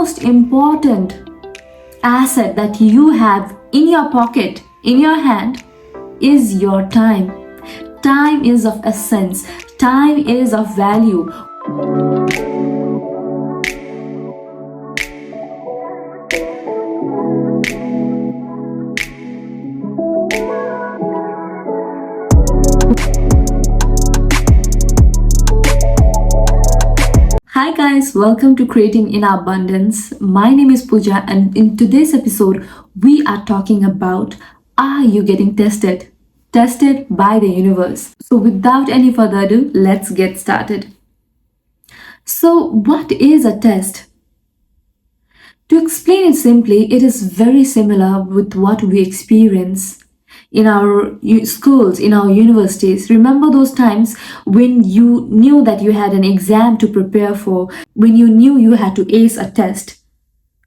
most important asset that you have in your pocket, in your hand, is your time. Time is of essence. Time is of value. Hi guys, welcome to Creating in Abundance. My name is Pooja, and in today's episode, we are talking about, are you getting tested? Tested by the universe. So without any further ado, let's get started. So what is a test? To explain it simply, it is very similar with what we experience in our schools, in our universities. Remember those times when you knew that you had an exam to prepare for, when you knew you had to ace a test.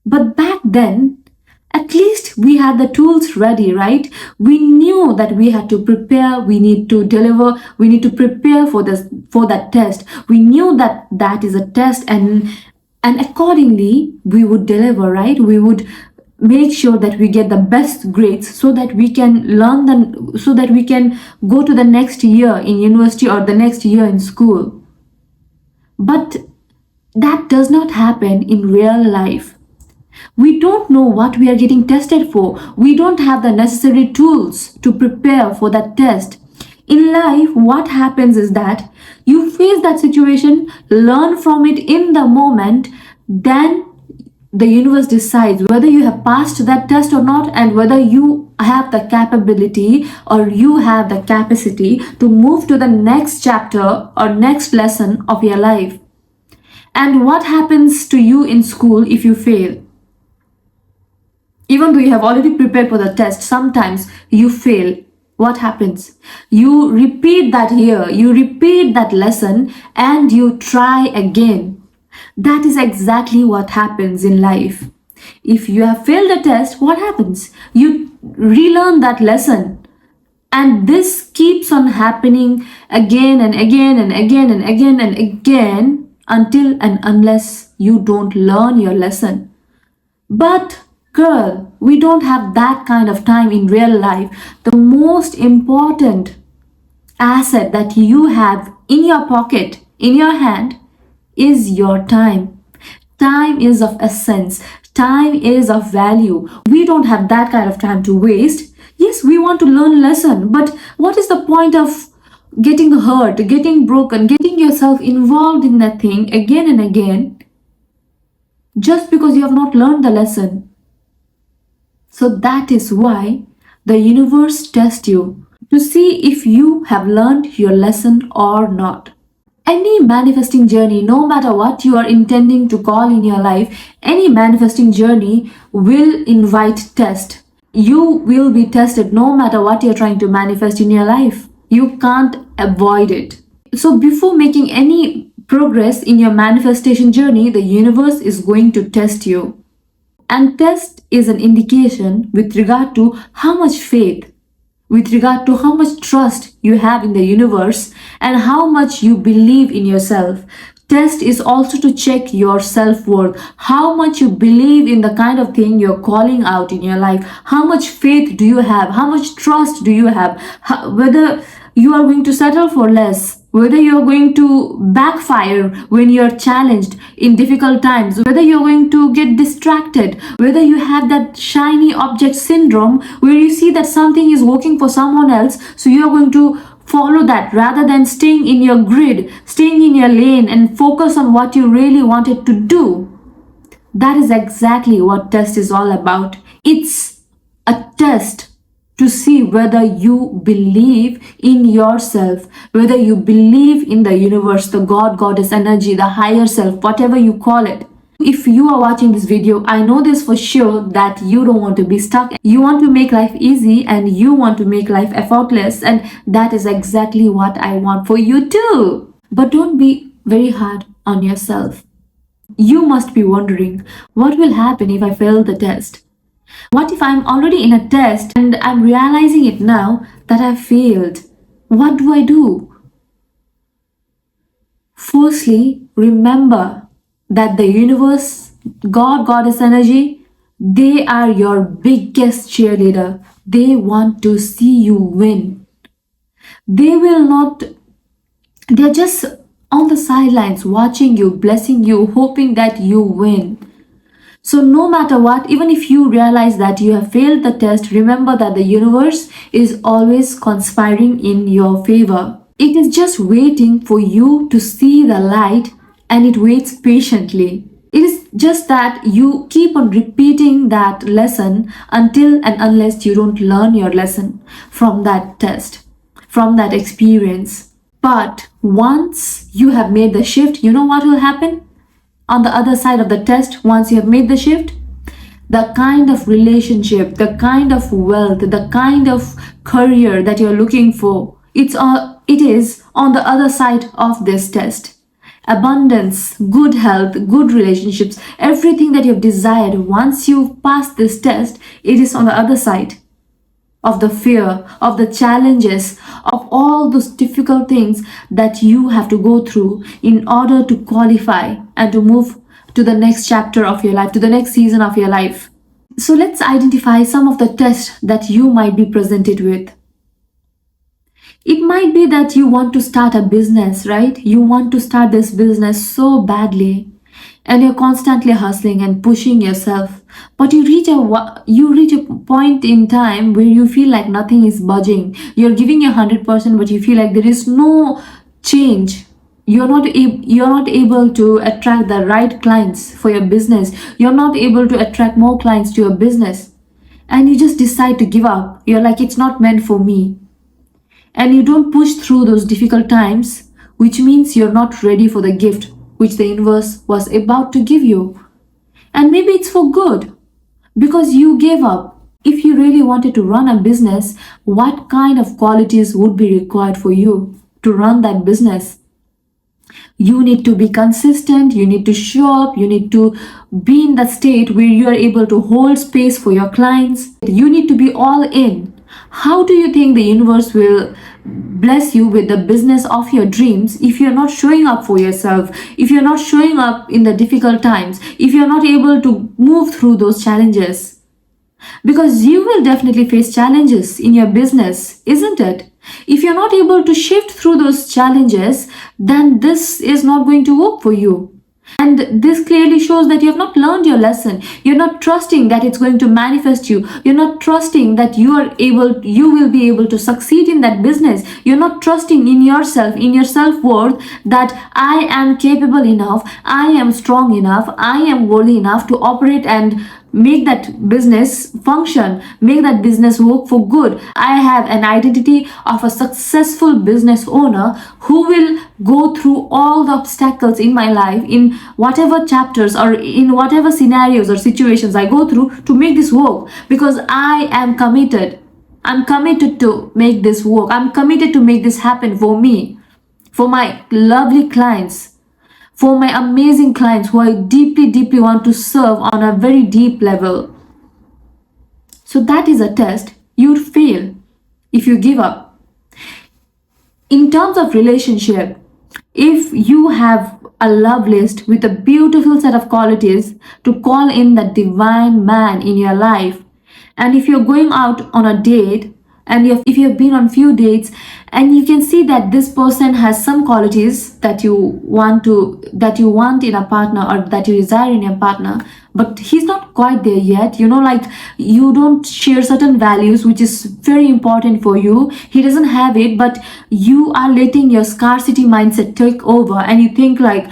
But back then, at least we had the tools ready, right? We knew that we had to prepare, we need to deliver, we need to prepare for that test. We knew that that is a test, and accordingly we would deliver, right? We would make sure that we get the best grades so that we can learn them, so that we can go to the next year in university or the next year in school. But that does not happen in real life. We don't know what we are getting tested for. We don't have the necessary tools to prepare for that test. In life, what happens is that you face that situation, learn from it in the moment, then the universe decides whether you have passed that test or not, and whether you have the capability or you have the capacity to move to the next chapter or next lesson of your life. And what happens to you in school if you fail? Even though you have already prepared for the test, sometimes you fail. What happens? You repeat that year, you repeat that lesson, and you try again. That is exactly what happens in life. If you have failed a test, what happens? You relearn that lesson. And this keeps on happening again and again and again and again and again until and unless you don't learn your lesson. But girl, we don't have that kind of time in real life. The most important asset that you have in your pocket, in your hand, is your time. Time is of essence. Time is of value. We don't have that kind of time to waste. Yes, we want to learn lesson, but what is the point of getting hurt, getting broken, getting yourself involved in that thing again and again just because you have not learned the lesson? So that is why the universe tests you to see if you have learned your lesson or not. Any manifesting journey, no matter what you are intending to call in your life, any manifesting journey will invite test. You will be tested no matter what you're trying to manifest in your life. You can't avoid it. So before making any progress in your manifestation journey, the universe is going to test you. And test is an indication with regard to how much faith, with regard to how much trust you have in the universe and how much you believe in yourself. Test is also to check your self-worth, how much you believe in the kind of thing you're calling out in your life, how much faith do you have, how much trust do you have, whether you are going to settle for less, whether you're going to backfire when you're challenged in difficult times, whether you're going to get distracted, whether you have that shiny object syndrome where you see that something is working for someone else, so you're going to follow that rather than staying in your grid, staying in your lane and focus on what you really wanted to do. That is exactly what test is all about. It's a test to see whether you believe in yourself, whether you believe in the universe, the God, goddess energy, the higher self, whatever you call it. If you are watching this video, I know this for sure that you don't want to be stuck. You want to make life easy and you want to make life effortless, and that is exactly what I want for you too. But don't be very hard on yourself. You must be wondering, what will happen if I fail the test? What if I'm already in a test and I'm realizing it now that I failed? What do I do? Firstly, remember that the universe God, goddess energy, they are your biggest cheerleader. They want to see you win. They will not, they're just on the sidelines watching you, blessing you, hoping that you win. So, no matter what, even if you realize that you have failed the test, remember that the universe is always conspiring in your favor. It is just waiting for you to see the light, and it waits patiently. It is just that you keep on repeating that lesson until and unless you don't learn your lesson from that test, from that experience. But once you have made the shift, you know what will happen? On the other side of the test, once you have made the shift, the kind of relationship, the kind of wealth, the kind of career that you're looking for, it is on the other side of this test. Abundance, good health, good relationships, everything that you've desired, once you pass this test, it is on the other side of the fear, of the challenges, of all those difficult things that you have to go through in order to qualify and to move to the next chapter of your life, to the next season of your life. So let's identify some of the tests that you might be presented with. It might be that you want to start a business, right? You want to start this business so badly, and you're constantly hustling and pushing yourself, but you reach a point in time where you feel like nothing is budging. You're giving your 100%, but you feel like there is no change. You're not able to attract the right clients for your business. You're not able to attract more clients to your business, and you just decide to give up. You're like, it's not meant for me, and you don't push through those difficult times, which means you're not ready for the gift which the universe was about to give you. And maybe it's for good, because you gave up. If you really wanted to run a business, what kind of qualities would be required for you to run that business? You need to be consistent, you need to show up, you need to be in that state where you are able to hold space for your clients. You need to be all in. How do you think the universe will bless you with the business of your dreams if you're not showing up for yourself, if you're not showing up in the difficult times, if you're not able to move through those challenges? Because you will definitely face challenges in your business, isn't it? If you're not able to shift through those challenges, then this is not going to work for you. And this clearly shows that you have not learned your lesson. You're not trusting that it's going to manifest you. You're not trusting that you will be able to succeed in that business. You're not trusting in yourself, in your self-worth, that I am capable enough, I am strong enough, I am worthy enough to operate and make that business function, make that business work for good. I have an identity of a successful business owner who will go through all the obstacles in my life, in whatever chapters or in whatever scenarios or situations I go through, to make this work, because I am committed. I'm committed to make this work. I'm committed to make this happen for me, for my lovely clients, for my amazing clients who I deeply, deeply want to serve on a very deep level. So that is a test you'd fail if you give up. In terms of relationship, if you have a love list with a beautiful set of qualities to call in the divine man in your life, and if you're going out on a date, and if you've been on few dates and you can see that this person has some qualities that you want in a partner, or that you desire in a partner, but he's not quite there yet, like you don't share certain values which is very important for you, he doesn't have it, but you are letting your scarcity mindset take over, and you think like,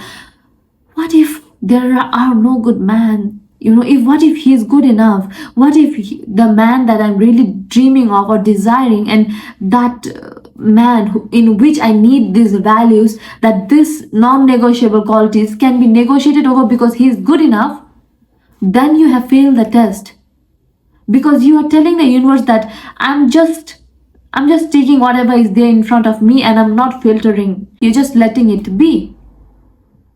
what if there are no good man? What if he's good enough? What if the man that I'm really dreaming of or desiring, and that man in which I need these values, that this non-negotiable qualities can be negotiated over because he is good enough? Then you have failed the test, because you are telling the universe that I'm just taking whatever is there in front of me and I'm not filtering. You're just letting it be.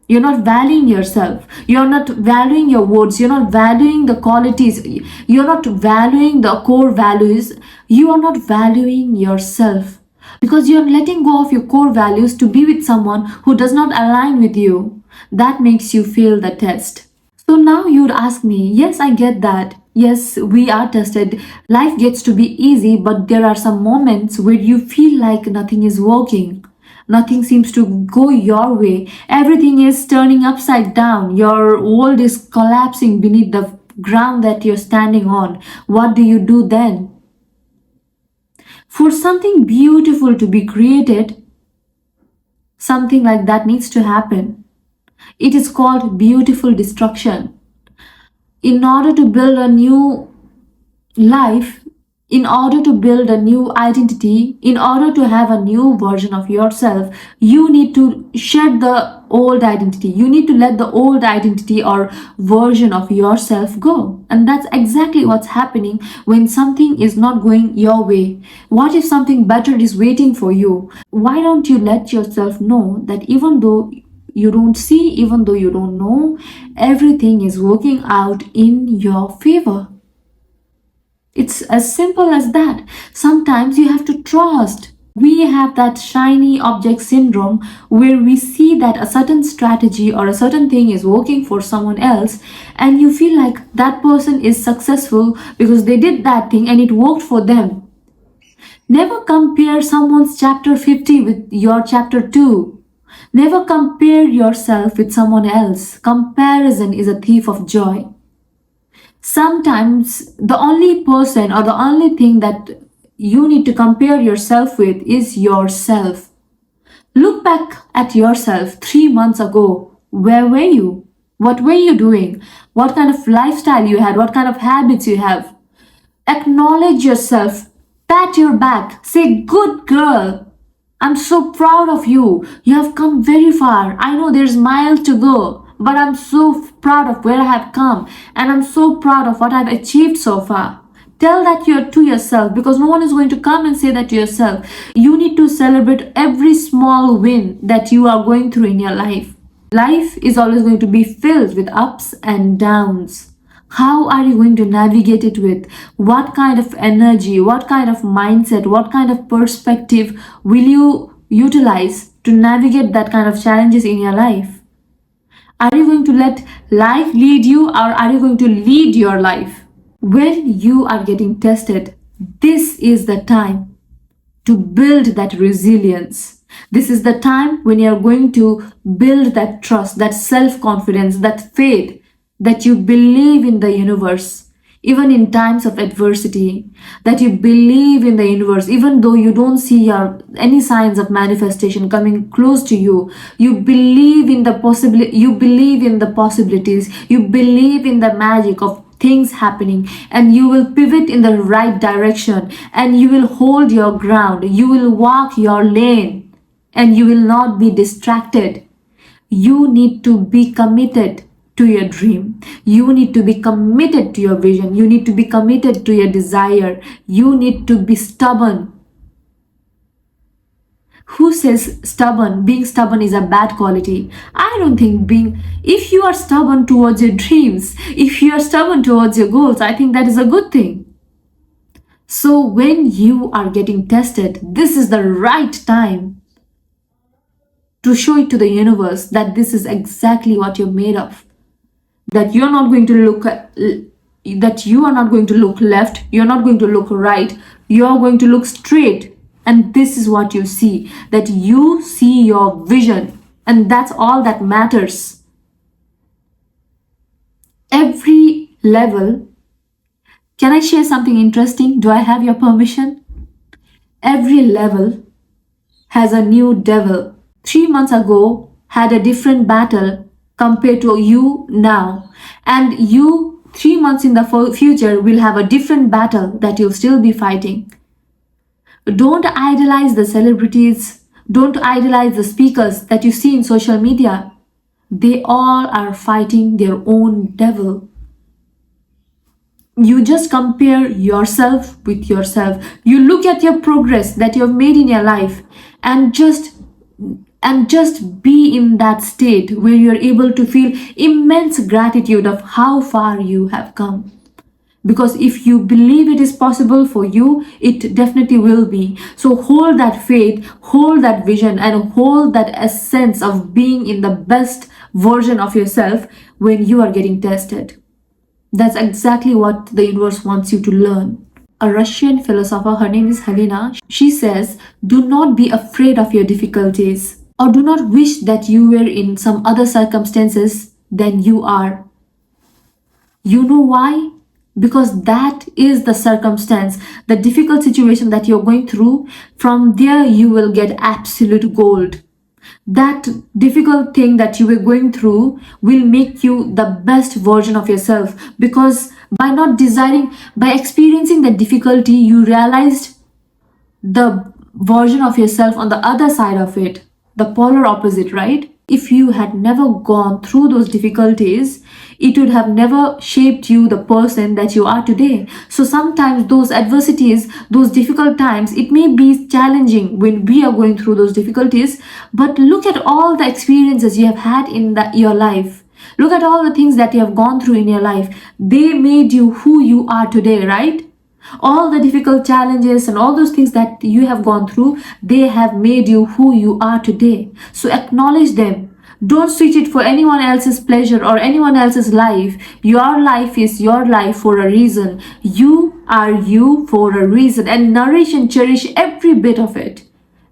You're not valuing yourself. You're not valuing your words. You're not valuing the qualities. You're not valuing the core values. You are not valuing yourself, because you're letting go of your core values to be with someone who does not align with you. That makes you fail the test. So now you'd ask me, yes, I get that. Yes, we are tested. Life gets to be easy, but there are some moments where you feel like nothing is working. Nothing seems to go your way. Everything is turning upside down. Your world is collapsing beneath the ground that you're standing on. What do you do then? For something beautiful to be created, something like that needs to happen. It is called beautiful destruction. In order to build a new life, in order to build a new identity, in order to have a new version of yourself, you need to shed the old identity. You need to let the old identity or version of yourself go. And that's exactly what's happening when something is not going your way. What if something better is waiting for you? Why don't you let yourself know that even though you don't see, even though you don't know, everything is working out in your favor? It's as simple as that. Sometimes you have to trust. We have that shiny object syndrome where we see that a certain strategy or a certain thing is working for someone else, and you feel like that person is successful because they did that thing and it worked for them. Never compare someone's chapter 50 with your chapter 2. Never compare yourself with someone else. Comparison is a thief of joy. Sometimes the only person or the only thing that you need to compare yourself with is yourself. Look back at yourself 3 months ago. Where were you? What were you doing? What kind of lifestyle you had? What kind of habits you have? Acknowledge yourself. Pat your back. Say, good girl. I'm so proud of you. You have come very far. I know there's miles to go, but I'm so proud of where I have come, and I'm so proud of what I've achieved so far. Tell that to yourself, because no one is going to come and say that to yourself. You need to celebrate every small win that you are going through in your life. Life is always going to be filled with ups and downs. How are you going to navigate it with? What kind of energy, what kind of mindset, what kind of perspective will you utilize to navigate that kind of challenges in your life? Are you going to let life lead you, or are you going to lead your life? When you are getting tested, this is the time to build that resilience. This is the time when you are going to build that trust, that self-confidence, that faith, that you believe in the universe, even in times of adversity, that you believe in the universe, even though you don't see any signs of manifestation coming close to you. You believe in the you believe in the possibilities, you believe in the magic of things happening, and you will pivot in the right direction, and you will hold your ground, you will walk your lane, and you will not be distracted. You need to be committed to your dream. You need to be committed to your vision. You need to be committed to your desire. You need to be stubborn. Who says being stubborn is a bad quality? I don't think if you are stubborn towards your dreams, if you are stubborn towards your goals, I think that is a good thing. So when you are getting tested, this is the right time to show it to the universe that this is exactly what you're made of. That you're not going to that you are not going to look left, you're not going to look right, you're going to look straight, and this is what you see, that you see your vision, and that's all that matters. Every level, can I share something interesting? Do I have your permission? Every level has a new devil. 3 months ago had a different battle compared to you now, and you 3 months in the future will have a different battle that you'll still be fighting. Don't idolize the celebrities, don't idolize the speakers that you see in social media. They all are fighting their own devil. You just compare yourself with yourself. You look at your progress that you have made in your life, and just be in that state where you're able to feel immense gratitude of how far you have come. Because if you believe it is possible for you, it definitely will be. So hold that faith, hold that vision, and hold that essence of being in the best version of yourself when you are getting tested. That's exactly what the universe wants you to learn. A Russian philosopher, her name is Helena, she says, do not be afraid of your difficulties, or do not wish that you were in some other circumstances than you are. You know why? Because that is the circumstance, the difficult situation that you're going through. From there, you will get absolute gold. That difficult thing that you were going through will make you the best version of yourself, because by not desiring, by experiencing the difficulty, you realized the version of yourself on the other side of it, the polar opposite, right? If you had never gone through those difficulties, it would have never shaped you the person that you are today. So sometimes those adversities, those difficult times, it may be challenging when we are going through those difficulties, but look at all the experiences you have had in your life. Look at all the things that you have gone through in your life. They made you who you are today, right? All the difficult challenges and all those things that you have gone through, they have made you who you are today. So acknowledge them. Don't switch it for anyone else's pleasure or anyone else's life. Your life is your life for a reason. You are you for a reason, and nourish and cherish every bit of it,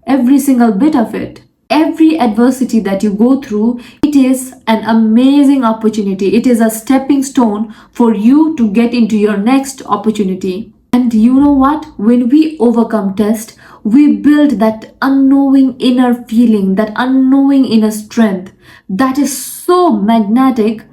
every single bit of it. Every adversity that you go through, it is an amazing opportunity. It is a stepping stone for you to get into your next opportunity. And you know what? When we overcome test, we build that unknowing inner feeling, that unknowing inner strength that is so magnetic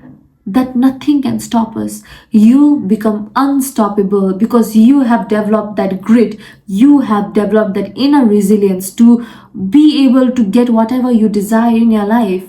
that nothing can stop us. You become unstoppable because you have developed that grit, you have developed that inner resilience to be able to get whatever you desire in your life.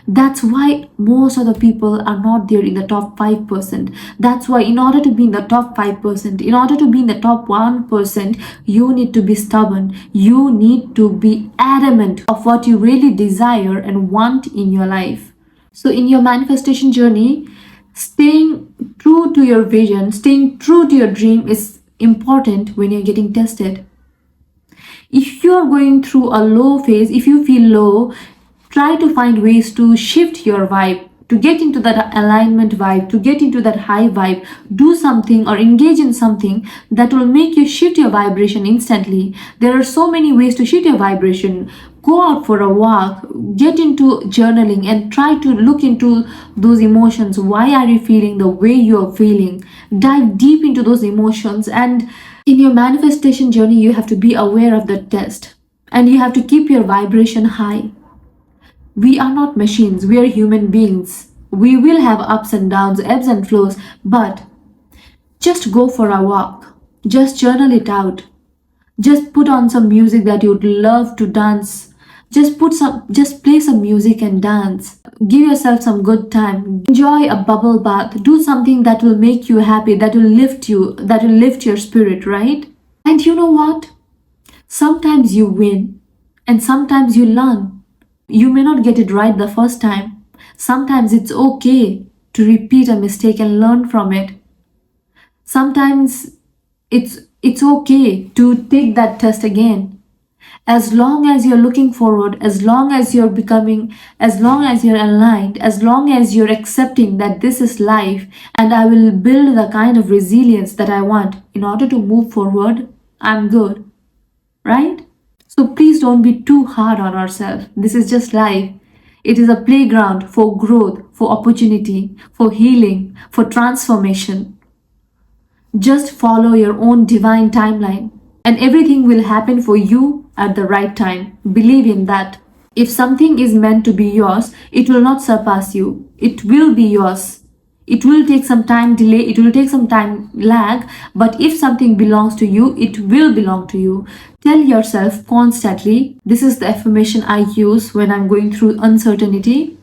That's why most of the people are not there in the top 5%. That's why in order to be in the top 5%, in order to be in the top 1%, you need to be stubborn. You need to be adamant of what you really desire and want in your life. So in your manifestation journey, staying true to your vision, staying true to your dream is important when you're getting tested. If you're going through a low phase, if you feel low, try to find ways to shift your vibe, to get into that alignment vibe, to get into that high vibe. Do something or engage in something that will make you shift your vibration instantly. There are so many ways to shift your vibration. Go out for a walk, get into journaling, and try to look into those emotions. Why are you feeling the way you are feeling? Dive deep into those emotions. And in your manifestation journey, you have to be aware of the test, and you have to keep your vibration high. We are not machines, we are human beings. We will have ups and downs, ebbs and flows, but just go for a walk. Just journal it out. Just put on some music that you'd love to dance. Just play some music and dance. Give yourself some good time. Enjoy a bubble bath. Do something that will make you happy, that will lift you, that will lift your spirit, right? And you know what? Sometimes you win and sometimes you learn. You may not get it right the first time. Sometimes it's okay to repeat a mistake and learn from it. Sometimes it's okay to take that test again. As long as you're looking forward, as long as you're becoming, as long as you're aligned, as long as you're accepting that this is life and I will build the kind of resilience that I want in order to move forward, I'm good, right? So please don't be too hard on ourselves. This is just life. It is a playground for growth, for opportunity, for healing, for transformation. Just follow your own divine timeline, and everything will happen for you at the right time. Believe in that. If something is meant to be yours, it will not surpass you. It will be yours. It will take some time delay, it will take some time lag, but if something belongs to you, it will belong to you. Tell yourself constantly, this is the affirmation I use when I'm going through uncertainty.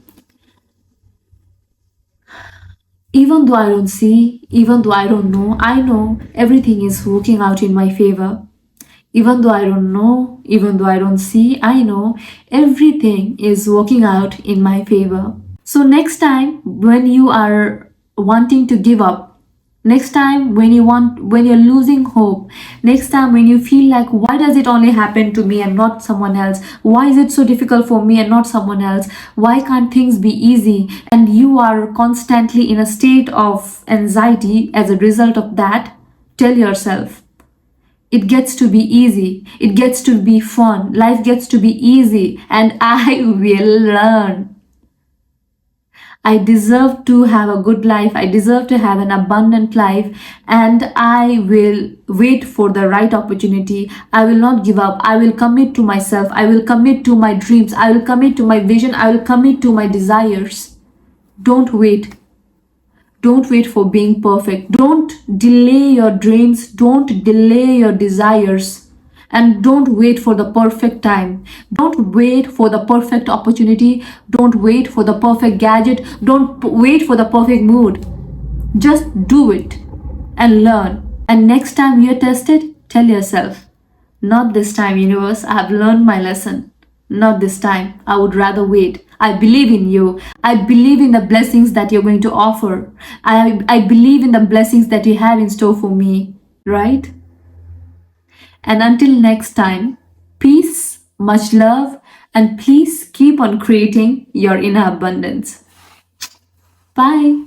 Even though I don't see, even though I don't know, I know everything is working out in my favor. Even though I don't know, even though I don't see, I know everything is working out in my favor. So next time when you are wanting to give up, Next time when you're losing hope, next time when you feel like, why does it only happen to me and not someone else? Why is it so difficult for me and not someone else? Why can't things be easy? And you are constantly in a state of anxiety as a result of that, tell yourself, it gets to be easy. It gets to be fun. Life gets to be easy, and I will learn. I deserve to have a good life. I deserve to have an abundant life, and I will wait for the right opportunity. I will not give up. I will commit to myself. I will commit to my dreams. I will commit to my vision. I will commit to my desires. Don't wait. Don't wait for being perfect. Don't delay your dreams. Don't delay your desires. And don't wait for the perfect time. Don't wait for the perfect opportunity. Don't wait for the perfect gadget. Don't wait for the perfect mood. Just do it and learn. And next time you're tested, tell yourself, not this time, universe. I have learned my lesson. Not this time. I would rather wait. I believe in you. I believe in the blessings that you're going to offer. I believe in the blessings that you have in store for me, right? And until next time, peace, much love, and please keep on creating your inner abundance. Bye.